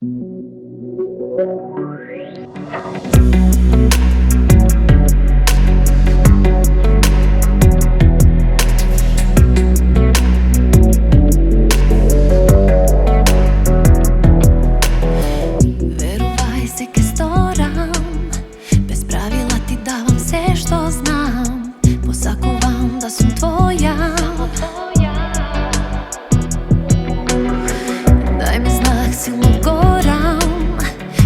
Verovaj se ke storam, bez pravila ti davam sve što znam. Posakovam da sam tvoja, daj mi znak, silno goram.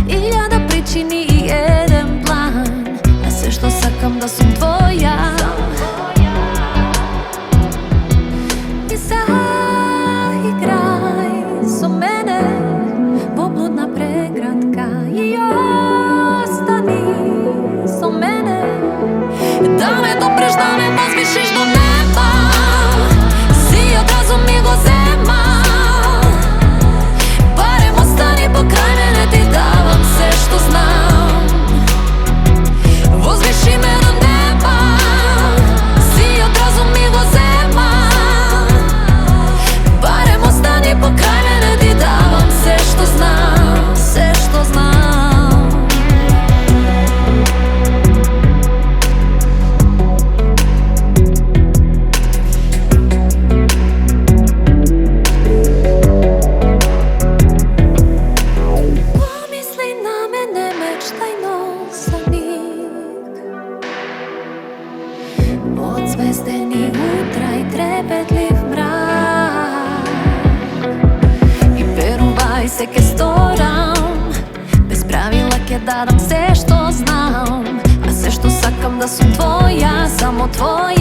Iljada pričini i jedan plan, a sve što sakam da sam tvoja. I zaigraj so mene, pobludna pregratka, i ostani so mene. Da me dopreš, da me pospišiš do neba, si odrazum migozema. Barem ostani pokraj mene, ti davam sve što znam. Uzviši me do neba, si odrazum migozema. Barem ostani pokraj mene, ti davam sve što znam, sve što znam. Pomisli na mene, mečtajno za mig. Od zvezdeni utra i trepetliv mrak. I verovaj se ke storam, bez pravila ke dadam sve što znam. A sve što sakam da sam tvoja, samo tvoja.